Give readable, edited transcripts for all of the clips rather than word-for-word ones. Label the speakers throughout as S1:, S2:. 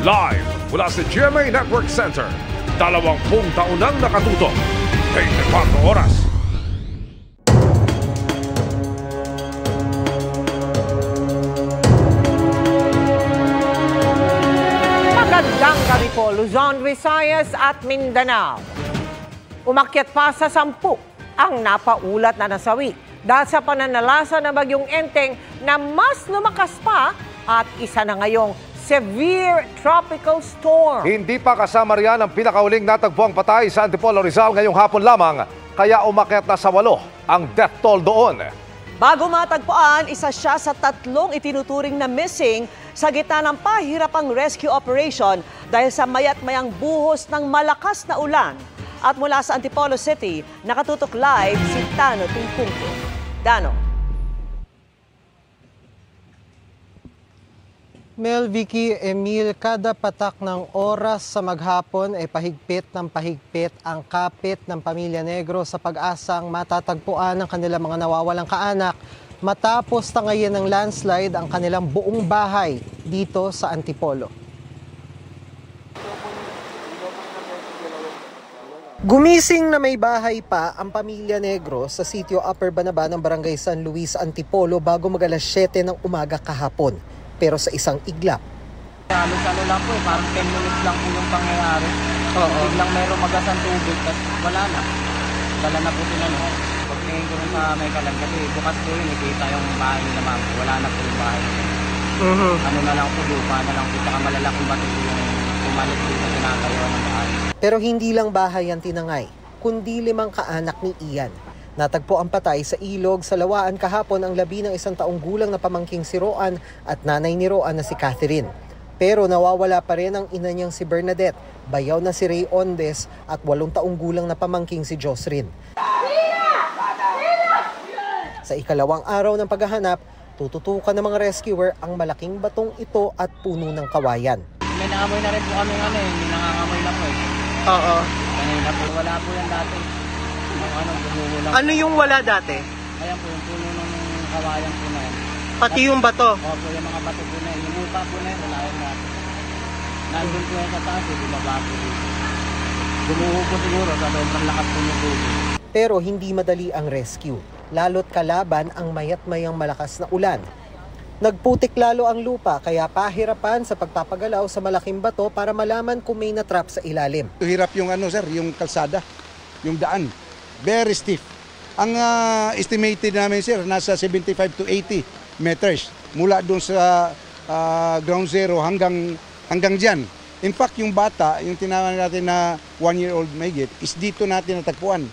S1: Live mula sa GMA Network Center. 20 taon nang nakatutok. 24 oras.
S2: Magandang gabi po, Luzon, Visayas at Mindanao. Umakyat pa sa 10 ang napaulat na nasawi dahil sa pananalasa ng bagyong Enteng na mas lumakas pa at isa na ngayong severe tropical storm.
S3: Hindi pa kasama riyan ang pinakauling natagpuang patay sa Antipolo, Rizal ngayong hapon lamang, kaya umakyat na sa 8 ang death toll doon.
S4: Bago matagpuan, isa siya sa 3 itinuturing na missing sa gitna ng pahirapang rescue operation dahil sa mayat-mayang buhos ng malakas na ulan. At mula sa Antipolo City, nakatutok live si Dano Tingpungko. Dano.
S5: Mel, Vicky, Emil, kada patak ng oras sa maghapon ay pahigpit ng pahigpit ang kapit ng pamilya Negro sa pag-asang matatagpuan ng kanilang mga nawawalang kaanak matapos tangayin ng landslide ang kanilang buong bahay dito sa Antipolo. Gumising na may bahay pa ang pamilya Negro sa sitio Upper Banaba ng Barangay San Luis, Antipolo bago mag-alas 7 ng umaga kahapon. Pero sa isang iglap.
S6: Halos-ano lang po parang 10 minutes lang po yung pangyayari. Biglang mayroong magasang tubig, tapos wala na. Wala na po sila, no? Pagtingin ko rin sa may kalan, kasi bukas po yun, nakita yung bahay nila, ma'am. Wala na po yung bahay. Ano na lang po, lupa na lang po, saka malalaking bato po yung pumalit po sa tinatayo ng bahay.
S5: Pero hindi lang bahay ang tinangay, kundi 5 kaanak ni Ian. Natagpo ang patay sa ilog sa Lawaan kahapon ang labi ng 1 taong gulang na pamangking si Roan at nanay ni Roan na si Catherine. Pero nawawala pa rin ang ina niyang si Bernadette, bayaw na si Ray Ondes at 8 taong gulang na pamangking si Josrin. Sa ikalawang araw ng paghahanap, tututukan ng mga rescuer ang malaking batong ito at puno ng kawayan.
S6: May naamoy na rin po kami may nangangamoy na po
S5: Oo.
S6: Kanina po, wala po yan dati.
S5: Ano yung wala dati?
S6: Ayan po, yung puno ng kawayan po na yan.
S5: Pati yung bato?
S6: Opo, yung mga bato po na yan. Yung lupa po na yan, wala yan natin. Nandun po yan sa taas, bumaba po dito. Gumuho po siguro sa sobrang lakas po yung tubig.
S5: Pero hindi madali ang rescue, lalo't kalaban ang mayat-mayang malakas na ulan. Nagputik lalo ang lupa kaya pahirapan sa pagpapagalaw sa malaking bato para malaman kung may natrap sa ilalim.
S7: Hirap yung yung kalsada, yung daan. Very stiff. Ang estimated namin, sir, nasa 75 to 80 meters mula doon sa ground zero hanggang dyan. In fact, yung bata, yung tinawag natin na 1-year-old mahigit, is dito natin natagpuan.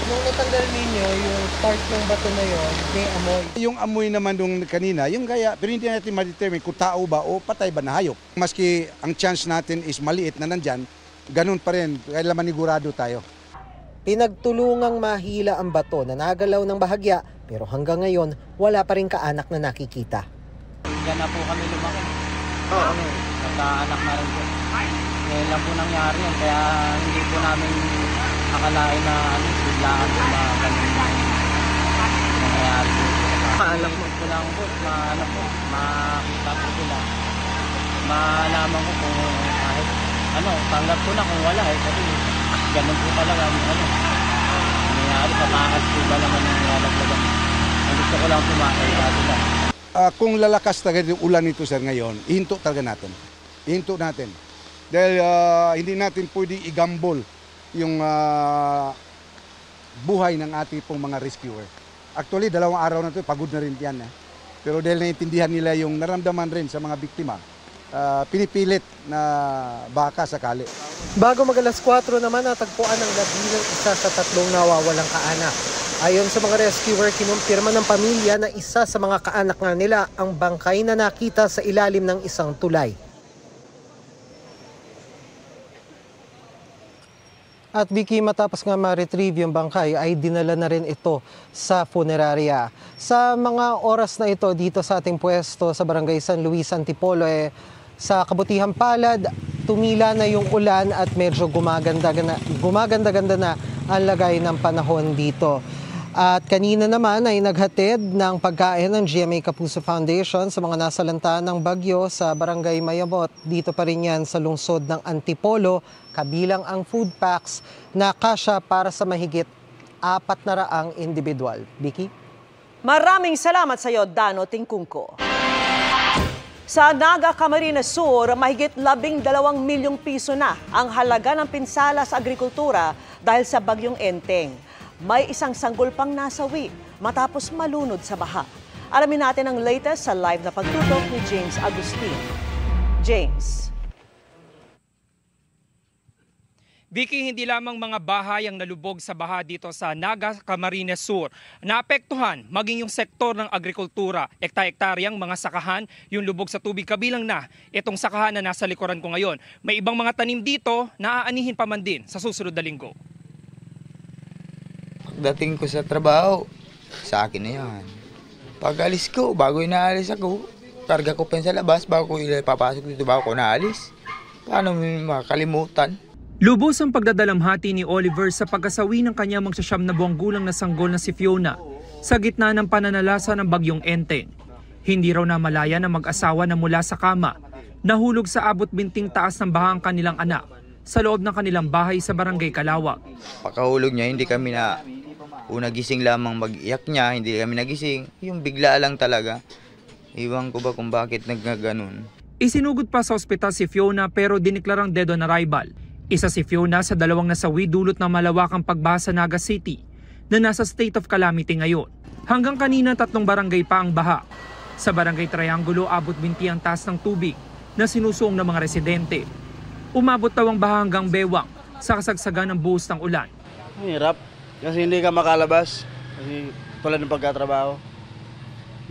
S5: Nung natanggal ninyo, yung part ng bato na yon, may amoy. Yung
S7: amoy naman nung kanina, yung gaya, pero hindi natin ma-determine kung tao ba o patay ba na hayop. Maski ang chance natin is maliit na nandyan, ganun pa rin, kailangan manigurado tayo.
S5: Pinagtulungang mahila ang bato na nagalaw ng bahagya pero hanggang ngayon wala pa rin kaanak na nakikita.
S6: Diyan na po kami lumaki. Oo. Nagkaanak na rin po. Ngayon lang po nangyari yan kaya hindi po namin akalain na biglaan po na ganun nangyayari po.
S5: Kaanak mo?
S6: Ito lang po, makita po sila. Malaman ko kung kahit tanggap ko na kung wala kasi ganun po talaga nangyayari, patakas po ba naman ang nilalaglagan. Ang gusto ko lang tumakay dati lang.
S7: Kung lalakas talaga yung ulan nito, sir, ngayon, ihinto talaga natin. Ihinto natin. Dahil hindi natin pwede igambol yung buhay ng ating pong mga rescuer. Actually, 2 araw na ito, pagod na rin yan. Pero dahil naiintindihan nila yung naramdaman rin sa mga biktima, pinipilit na baka sakali.
S5: Bago mag-alas 4 naman natagpuan ang labi ng isa sa 3 nawawalang kaanak. Ayon sa mga rescuer, kinumpirma ng pamilya na isa sa mga kaanak nga nila ang bangkay na nakita sa ilalim ng isang tulay. At Vicky, matapos nga ma-retrieve yung bangkay ay dinala na rin ito sa funeraria. Sa mga oras na ito dito sa ating pwesto sa Barangay San Luis, Antipolo, sa kabutihang palad, tumila na yung ulan at medyo gumaganda-ganda na ang lagay ng panahon dito. At kanina naman ay naghatid ng pagkain ng GMA Kapuso Foundation sa mga nasalanta ng bagyo sa Barangay Mayamot. Dito pa rin yan sa lungsod ng Antipolo, kabilang ang food packs na kasya para sa mahigit 400 individual. Vicky?
S4: Maraming salamat sa iyo, Dano Tingkungko. Sa Naga, Camarines Sur, mahigit 12 milyong piso na ang halaga ng pinsala sa agrikultura dahil sa bagyong Enteng. May isang sanggol pang nasawi matapos malunod sa baha. Alamin natin ang latest sa live na pagtutok ni James Agustin. James.
S8: Vicky, hindi lamang mga bahay ang nalubog sa baha dito sa Naga, Camarines Sur. Naapektuhan maging yung sektor ng agrikultura, ekta-ektaryang mga sakahan, yung lubog sa tubig kabilang na itong sakahan na nasa likuran ko ngayon. May ibang mga tanim dito na aanihin pa man din sa susunod na linggo.
S9: Dating ko sa trabaho, sa akin na yan. Pag alis ko, bago inaalis ako, karga ko pa sa labas, bago ko papasok dito, bago ko naalis. Paano makakalimutan?
S8: Lubos ang pagdadalamhati ni Oliver sa pagkasawi ng kanyang magsasyam na buwang gulang na sanggol na si Fiona sa gitna ng pananalasa ng bagyong Enteng. Hindi raw namalaya na mag-asawa na mula sa kama, nahulog sa abot binting taas ng baha ang kanilang anak sa loob ng kanilang bahay sa Barangay Calawag.
S9: Pakahulog niya, hindi kami na gising lamang mag-iyak niya, hindi kami nagising. Yung bigla lang talaga. Iwan ko ba kung bakit nagaganon.
S8: Isinugod pa sa ospital si Fiona pero diniklarang dead on arrival. Isa si Fiona sa 2 nasawi dulot ng malawakang pagbaha sa Naga City na nasa state of calamity ngayon. Hanggang kanina 3 barangay pa ang baha. Sa Barangay Triangulo, abot binti ang taas ng tubig na sinusuong ng mga residente. Umabot daw ang baha hanggang bewang sa kasagsagan ng buhos ng ulan.
S10: Hirap kasi hindi ka makalabas kasi tulad ng pagkatrabaho.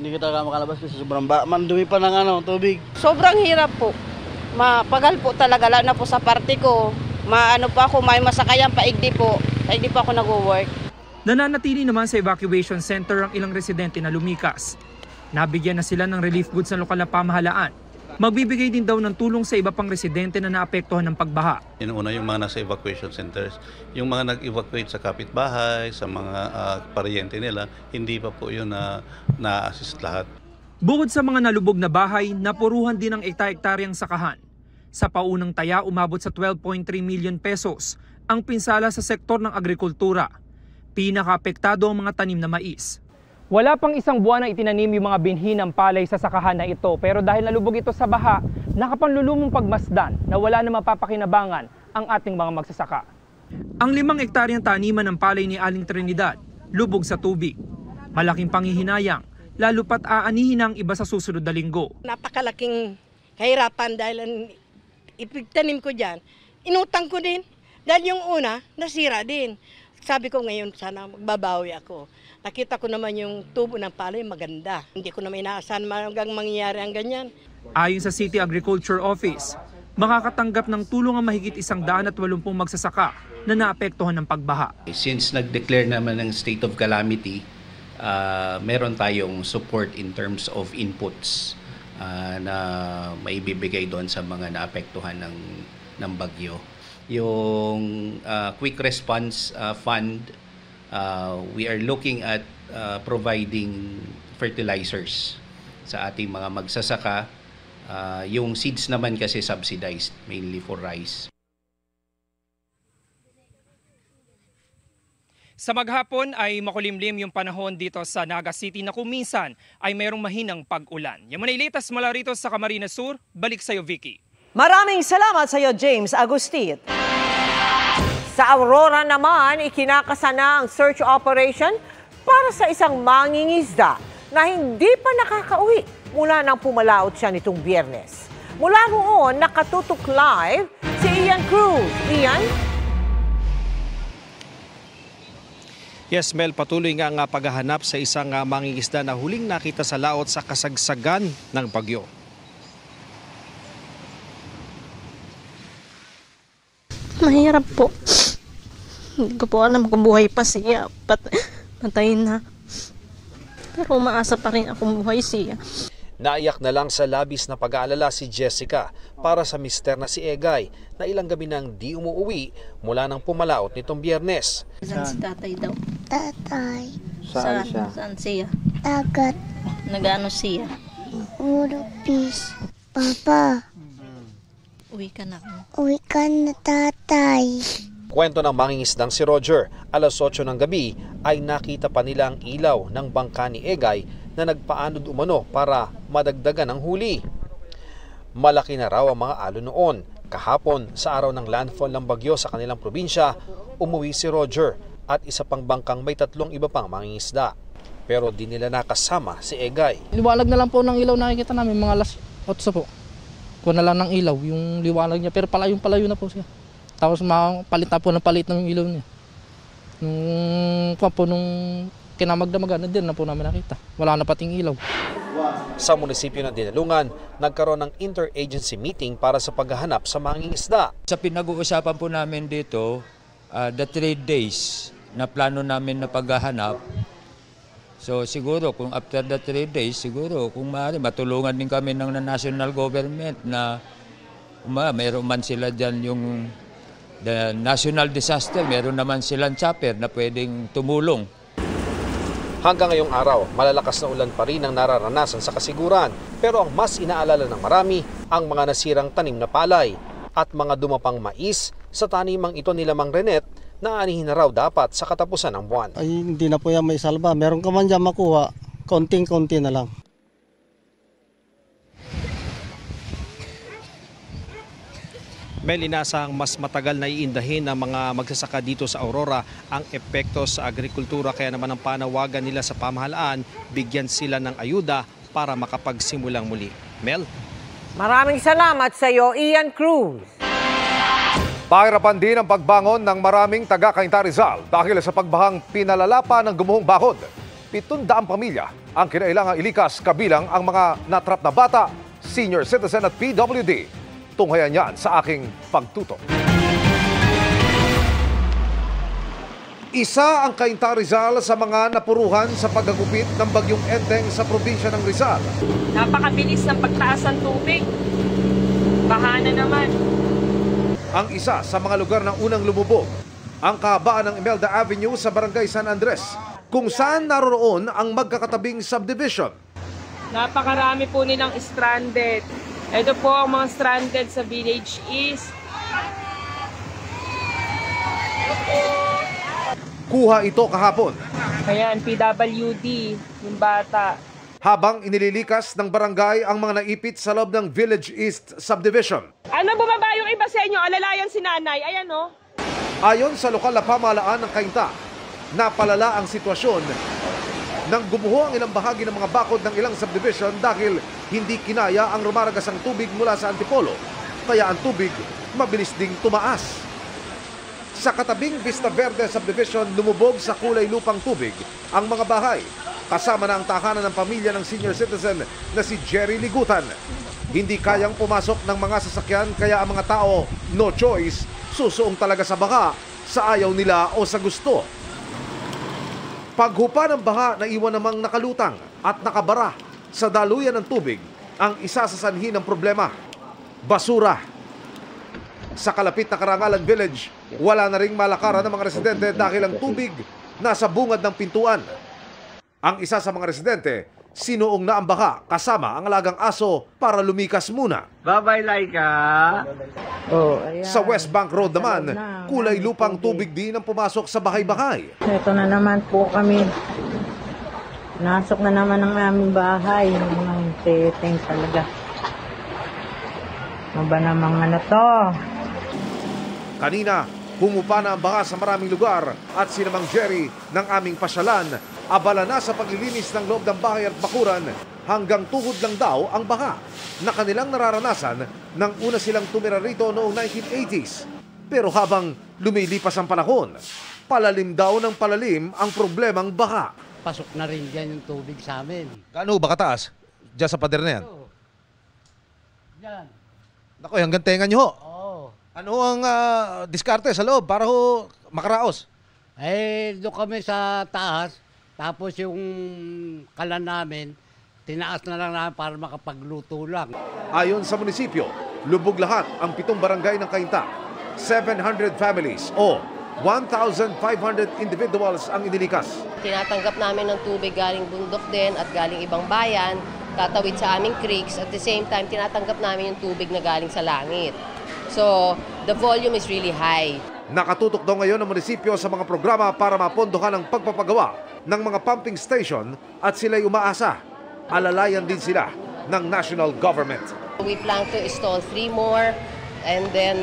S10: Hindi ka talaga makalabas kasi sobrang mandumi pa ng tubig.
S11: Sobrang hirap po. Mapagal po talaga, lalo na po sa party ko. Maano pa ako, may masakayan, paigdi po ako nag-work.
S8: Nananatili naman sa evacuation center ang ilang residente na lumikas. Nabigyan na sila ng relief goods ng lokal na pamahalaan. Magbibigay din daw ng tulong sa iba pang residente na naapektuhan ng pagbaha.
S12: Una yung mga nasa evacuation centers, yung mga nag-evacuate sa kapitbahay, sa mga paryente nila, hindi pa po yun na-assist lahat.
S8: Bukod sa mga nalubog na bahay, napuruhan din ang ekta-ektaryang sakahan. Sa paunang taya, umabot sa 12.3 million pesos ang pinsala sa sektor ng agrikultura. Pinaka-apektado ang mga tanim na mais. Wala pang isang buwan na itinanim yung mga binhi ng palay sa sakahan na ito, pero dahil nalubog ito sa baha, nakapanlulumong pagmasdan na wala na mapapakinabangan ang ating mga magsasaka. Ang 5 hektaryang taniman ng palay ni Aling Trinidad, lubog sa tubig. Malaking panghihinayang, lalo pat aanihin ang iba sa susunod na linggo.
S11: Napakalaking kahirapan dahil ang ipigtanim ko dyan, inutang ko din. Dahil yung una, nasira din. Sabi ko ngayon sana magbabawi ako. Nakita ko naman yung tubo ng palay maganda. Hindi ko naman inaasahan hanggang mangyayari ang ganyan.
S8: Ayon sa City Agriculture Office, makakatanggap ng tulong ang mahigit 180 magsasaka na naapektuhan ng pagbaha.
S13: Since nag-declare naman ng state of calamity, meron tayong support in terms of inputs na maibibigay doon sa mga naapektuhan ng bagyo. Yung quick response fund, we are looking at providing fertilizers sa ating mga magsasaka. Yung seeds naman kasi subsidized mainly for rice.
S8: Sa maghapon ay makulimlim yung panahon dito sa Naga City na kung minsan ay mayroong mahinang pag-ulan. Yan muna ilitas mula rito sa Camarines Sur. Balik sa iyo, Vicky.
S4: Maraming salamat sa iyo, James Agustin.
S2: Sa Aurora naman, ikinakasa na ang search operation para sa isang mangingisda na hindi pa nakakauwi mula nang pumalaot siya nitong Biyernes. Mula roon, nakatutok live si Ian Cruz. Ian?
S14: Yes, Mel, patuloy nga ang paghahanap sa isang mangingisda na huling nakita sa laot sa kasagsagan ng bagyo.
S15: Mahirap po. Hindi ko po alam kung buhay pa siya. Patay na. Pero umaasa pa rin akong buhay siya.
S14: Naiyak na lang sa labis na pag-aalala si Jessica para sa mister na si Egay na ilang gabi nang di umuuwi mula nang pumalaot nitong Biyernes.
S15: Si tatay daw.
S16: Tatay.
S15: Saan siya?
S16: Dagat.
S15: Nag-ano siya?
S16: Urupis. Papa,
S15: Uwi ka na.
S16: uwi ka na tatay.
S14: Kwento ng mangingisdang si Roger, alas 8 ng gabi ay nakita pa nila ang ilaw ng bangka ni Egay na nagpaanod umano para madagdagan ang huli. Malaki na raw ang mga alon noon. Kahapon, sa araw ng landfall ng bagyo sa kanilang probinsya, umuwi si Roger at isa pang bangkang may 3 iba pang mangingisda. Pero di nila nakasama si Egay.
S6: Liwanag na lang po ng ilaw nakikita namin, mga alas 8 po. Kuha na lang ng ilaw, yung liwanag niya, pero palayo na po siya. Tapos palit na po ng palit ng ilaw niya. Nung kinamagdamagan, din na po namin nakita. Wala na pating ilaw.
S14: Sa munisipyo ng Dinalungan, nagkaroon ng interagency meeting para sa paghahanap sa mangingisda.
S17: Sa pinag-uusapan po namin dito, the 3 days na plano namin na paghahanap. So siguro kung after the 3 days, siguro kung maaari matulungan din kami ng national government na mayroon man sila dyan yung the national disaster, meron naman silang chopper na pwedeng tumulong.
S14: Hanggang ngayong araw, malalakas na ulan pa rin ang nararanasan sa kasiguran. Pero ang mas inaalala ng marami, ang mga nasirang tanim na palay at mga dumapang mais sa tanimang ito nila Mang Renet na anihin na raw dapat sa katapusan ng buwan.
S10: Ay, hindi na po yan may salba. Meron ka man dyan makuha, konting-konti na lang.
S14: Mel, inasang mas matagal na iindahin ng mga magsasaka dito sa Aurora ang epekto sa agrikultura, kaya naman ang panawagan nila sa pamahalaan, bigyan sila ng ayuda para makapagsimulang muli. Mel?
S2: Maraming salamat sa iyo, Ian Cruz.
S3: Pahirapan din ang pagbangon ng maraming taga-Cainta Rizal dahil sa pagbahang pinalala pa ng gumuhong bakod. 700 pamilya ang kinailangang ilikas, kabilang ang mga natrap na bata, senior citizen at PWD. Tunghayan yan sa aking pagtutok. Isa ang Cainta Rizal sa mga napuruhan sa paggagupit ng bagyong Enteng sa probinsya ng Rizal.
S18: Napakabilis ng pagtaas ng tubig. Baha na naman.
S3: Ang isa sa mga lugar ng unang lumubog, ang kahabaan ng Imelda Avenue sa Barangay San Andres, kung saan naroroon ang magkakatabing subdivision.
S18: Napakarami po nilang stranded. Ito po ang mga stranded sa Village East.
S3: Kuha ito kahapon.
S18: Ayan, PWD, yung bata.
S3: Habang inililikas ng barangay ang mga naipit sa loob ng Village East Subdivision.
S18: Ano, bumaba yung iba sa inyo? Alalayan si nanay. Ayan, oh.
S3: Ayon sa lokal na pamahalaan ng Cainta, napalala ang sitwasyon nang gumuho ang ilang bahagi ng mga bakod ng ilang subdivision dahil hindi kinaya ang rumaragasang tubig mula sa Antipolo, kaya ang tubig mabilis ding tumaas. Sa katabing Vista Verde Subdivision, lumubog sa kulay lupang tubig ang mga bahay, kasama na ang tahanan ng pamilya ng senior citizen na si Jerry Ligutan. Hindi kayang pumasok ng mga sasakyan, kaya ang mga tao, no choice, susuong talaga sa baka, sa ayaw nila o sa gusto. Paghupa ng baha, naiwan namang nakalutang at nakabara sa daluyan ng tubig ang isa sa sanhi ng problema, basura. Sa kalapit na Karangalan Village, wala na ring malakaran ng mga residente dahil ang tubig nasa bungad ng pintuan. Ang isa sa mga residente, sinuong na ang baha kasama ang alagang aso para lumikas muna.
S6: Bye-bye, Laika!
S18: Oh, ayan.
S3: Sa West Bank Road naman, kulay lupang tubig din ang pumasok sa bahay-bahay.
S18: Ito na naman po kami. Nasok na naman ang aming bahay. Ang teteng talaga. Ano ba namang ano to?
S3: Kanina, humupa na ang baha sa maraming lugar at si Mang Jerry ng aming pasyalan, abala na sa paglilinis ng loob ng bahay at bakuran hanggang tuhod lang daw ang baha na kanilang nararanasan nang una silang tumira rito noong 1980s. Pero habang lumilipas ang panahon, palalim daw ng palalim ang problemang baha.
S19: Pasok na rin dyan yung tubig sa amin.
S3: Gaano ba kataas? Diyan sa pader na yan?
S19: Yan.
S3: Naku, hanggang tenga nyo ho.
S19: Oo.
S3: Ano ang diskarte sa loob para ho makaraos?
S19: Eh, doon kami sa taas. Tapos yung kalan namin, tinaas na lang namin para makapagluto lang.
S3: Ayon sa munisipyo, lubog lahat ang 7 barangay ng Cainta. 700 families o 1,500 individuals ang inilikas.
S20: Tinatanggap namin ng tubig galing bundok din at galing ibang bayan, tatawid sa aming creeks. At the same time, tinatanggap namin yung tubig na galing sa langit. So, the volume is really high.
S3: Nakatutok daw ngayon ang munisipyo sa mga programa para mapondohan ang pagpapagawa ng mga pumping station at sila'y umaasa. Alalayan din sila ng national government.
S20: We plan to install 3 more and then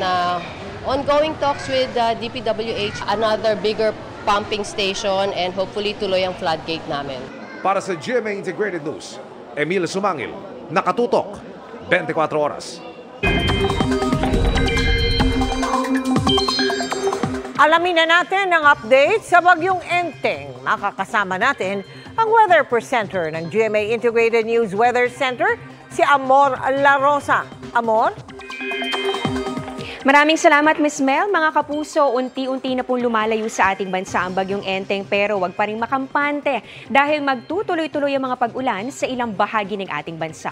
S20: ongoing talks with DPWH, another bigger pumping station and hopefully tuloy ang floodgate namin.
S3: Para sa GMA Integrated News, Emil Sumangil, Nakatutok, 24 oras.
S2: Alamin na natin ang update sa bagyong Enteng. Makakasama natin ang Weather Presenter ng GMA Integrated News Weather Center, si Amor La Rosa. Amor?
S21: Maraming salamat, Ms. Mel. Mga kapuso, unti-unti na pong lumalayo sa ating bansa ang bagyong Enteng pero wag pa rin makampante dahil magtutuloy-tuloy ang mga pag-ulan sa ilang bahagi ng ating bansa.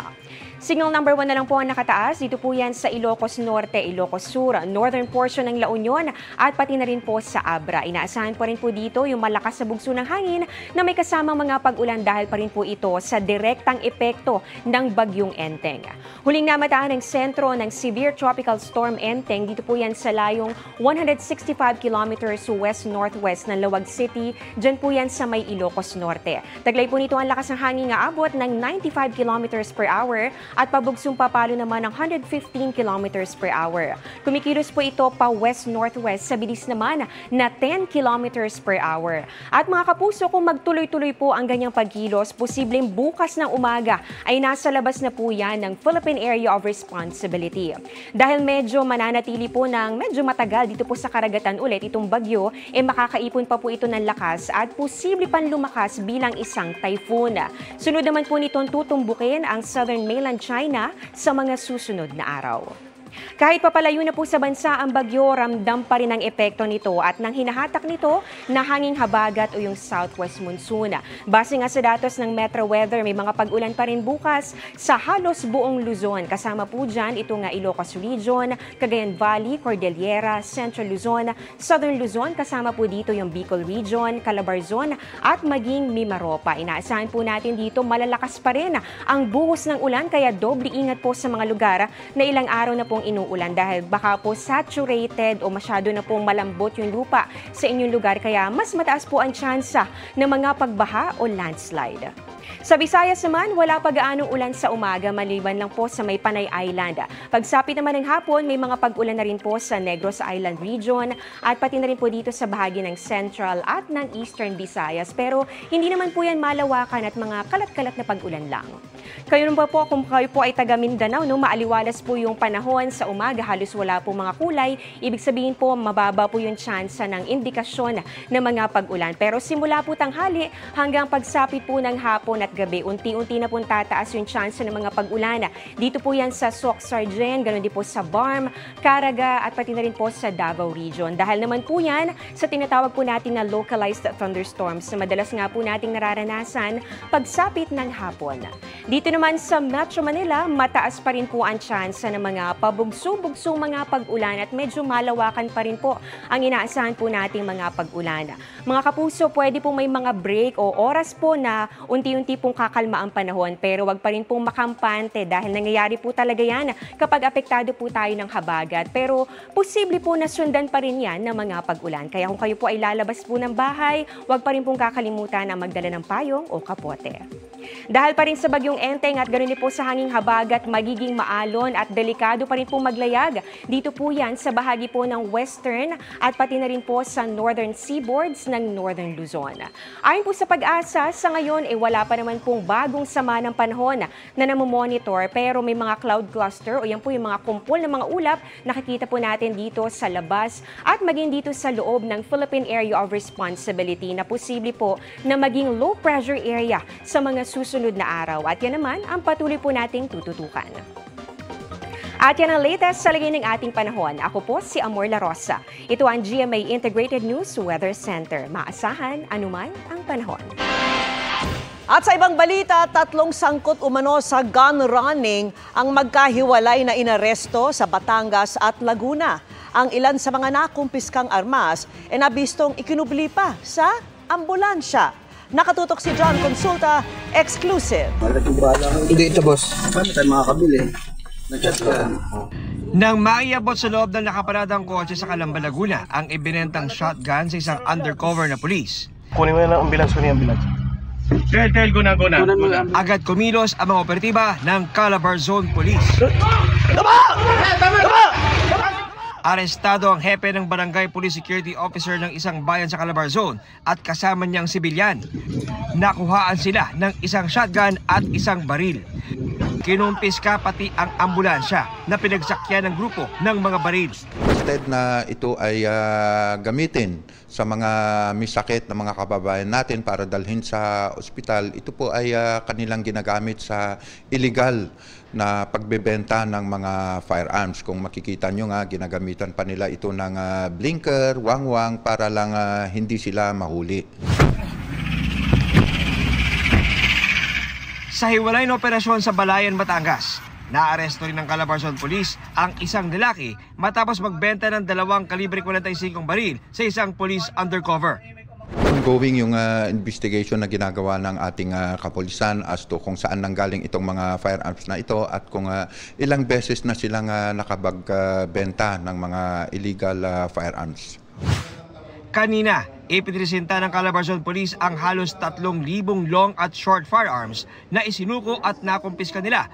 S21: Signal number 1 na lang po ang nakataas. Dito po yan sa Ilocos Norte, Ilocos Sur, northern portion ng La Union at pati na rin po sa Abra. Inaasahan po rin po dito yung malakas na bugso ng hangin na may kasamang mga pag-ulan dahil pa rin po ito sa direktang epekto ng bagyong Enteng. Huling namataan ng sentro ng Severe Tropical Storm Enteng. Dito po yan sa layong 165 kilometers west-northwest ng Lawag City. Diyan po yan sa may Ilocos Norte. Taglay po nito ang lakas ng hangin nga abot ng 95 kilometers per hour at pabugsong papalo naman ng 115 kilometers per hour. Kumikilos po ito pa west-northwest sa bilis naman na 10 kilometers per hour. At mga kapuso, kung magtuloy-tuloy po ang ganyang pagkilos, posibleng bukas ng umaga ay nasa labas na po yan ng Philippine Area of Responsibility. Dahil medyo mananatili po ng medyo matagal dito po sa karagatan ulit itong bagyo, makakaipon pa po ito ng lakas at posible pang lumakas bilang isang typhoon. Sunod naman po nitong tutumbukin ang southern mainland China sa mga susunod na araw. Kahit papalayo na po sa bansa ang bagyo, ramdam pa rin ang epekto nito at nang hinahatak nito na hanging habagat o yung southwest monsoon. Base nga sa datos ng Metro Weather, may mga pag-ulan pa rin bukas sa halos buong Luzon. Kasama po dyan ito nga Ilocos Region, Cagayan Valley, Cordillera, Central Luzon, Southern Luzon, kasama po dito yung Bicol Region, Calabarzon at maging Mimaropa. Inaasahan po natin dito malalakas pa rin ang buhos ng ulan kaya doble ingat po sa mga lugar na ilang araw na pong inuulan dahil baka po saturated o masyado na pong malambot yung lupa sa inyong lugar kaya mas mataas po ang tsansa ng mga pagbaha o landslide. Sa Visayas naman, wala pa gaanong ulan sa umaga maliban lang po sa may Panay Island. Pagsapit naman ng hapon, may mga pag-ulan na rin po sa Negros Island Region at pati na rin po dito sa bahagi ng Central at ng Eastern Visayas. Pero hindi naman po yan malawakan at mga kalat-kalat na pag-ulan lang. Kayo naman po, kung kayo po ay taga Mindanao, maaliwalas po yung panahon sa umaga, halos wala po mga kulay. Ibig sabihin po, mababa po yung tsansa ng indikasyon ng mga pag-ulan. Pero simula po tanghali hanggang pagsapit po ng hapon at gabi, unti-unti na po tataas yung tsansa ng mga pag-ulan. Dito po yan sa Soc Sargen, ganoon din po sa Barm, Caraga at pati na rin po sa Davao Region. Dahil naman po yan sa tinatawag po natin na localized thunderstorms na madalas nga po nating nararanasan pagsapit ng hapon. Dito naman sa Metro Manila, mataas pa rin po ang tsansa ng mga pabugso-bugsong mga pag-ulan at medyo malawakan pa rin po ang inaasahan po nating mga pag-ulan. Mga kapuso, pwede po may mga break o oras po na unti-unti pong kakalma ang panahon pero wag pa rin pong makampante dahil nangyayari po talaga yan kapag apektado po tayo ng habagat. Pero posible po na sundan pa rin yan ng mga pag-ulan. Kaya kung kayo po ay lalabas po ng bahay, wag pa rin pong kakalimutan na magdala ng payong o kapote. Dahil pa rin sa bagyong Enteng at ganoon din po sa hanging habagat, magiging maalon at delikado pa rin po maglayag. Dito po yan sa bahagi po ng western at pati na rin po sa northern seaboards ng northern Luzon. Ayon po sa Pag-asa, sa ngayon wala pa naman pong bagong sama ng panahon na namomonitor pero may mga cloud cluster o yan po yung mga kumpol ng mga ulap nakikita po natin dito sa labas at maging dito sa loob ng Philippine Area of Responsibility na posible po na maging low pressure area sa mga susunod na araw. At yan naman ang patuloy po nating tututukan. At yan ang latest sa lagay ng ating panahon. Ako po si Amor La Rosa. Ito ang GMA Integrated News Weather Center. Maasahan anuman ang panahon.
S4: At sa ibang balita, 3 sangkot umano sa gun running ang magkahiwalay na inaresto sa Batangas at Laguna. Ang ilan sa mga nakumpiskang armas ay nabistong ikinubli pa sa ambulansya. Nakatutok si John Consulta, exclusive.
S1: Hindi ito, boss. Paano tayo makakabili?
S22: Nang maiabot sa loob ng nakaparadang kotse sa Calamba, Laguna, ang ibinentang shotgun sa isang undercover na pulis.
S1: Kunin mo na ang ambulance, kunin ang ambulance.
S22: Tel, guna. Agad kumilos ang mga operatiba ng Calabar Zone Police. Arestado ang hepe ng Barangay Police Security Officer ng isang bayan sa Calabar Zone at kasama niyang sibilyan. Nakuhaan sila ng isang shotgun at isang baril. Kinumpiska pati ang ambulansya na pinagsakyan ng grupo ng mga baril.
S23: Instead na ito ay gamitin sa mga may sakit na mga kababayan natin para dalhin sa ospital, ito po ay kanilang ginagamit sa illegal na pagbebenta ng mga firearms. Kung makikita nyo nga, ginagamitan pa nila ito ng blinker, wangwang para lang hindi sila mahuli.
S22: Sa hiwalay na operasyon sa Balayan, Batangas, naaresto rin ng Calabar Zone Police ang isang lalaki matapos magbenta ng 2 kalibre 45 baril sa isang police undercover.
S23: Ongoing yung investigation na ginagawa ng ating kapulisan as to kung saan nanggaling itong mga firearms na ito at kung ilang beses na silang nakapagbenta ng mga illegal firearms.
S22: Kanina, ipinresenta ng Calabar Zone Police ang halos 3,000 long at short firearms na isinuko at nakumpiska nila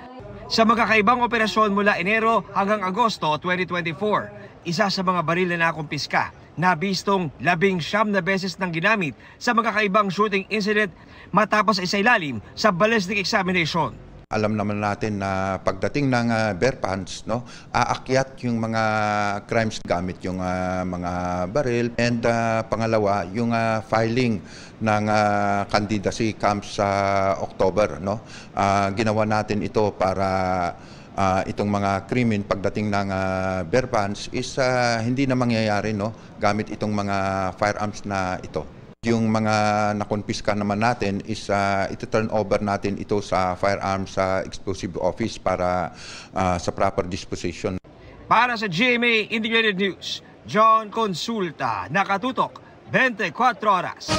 S22: sa magkakaibang operasyon mula Enero hanggang Agosto 2024. Isa sa mga baril na nakumpiska, nabistong 19 na beses nang ginamit sa magkakaibang shooting incident matapos isailalim sa ballistic examination.
S23: Alam naman natin na pagdating ng bear pants, no, aakyat yung mga crimes gamit yung mga baril, and pangalawa yung filing ng candidacy comes sa October, no. Ginawa natin ito para itong mga krimen pagdating ng bear pants is hindi na mangyayari, no, gamit itong mga firearms na ito. Yung mga nakonpiska naman natin is ito-turn over natin ito sa Firearms Explosive Office para sa proper disposition.
S22: Para sa GMA Integrated News, John Consulta, nakatutok 24 oras.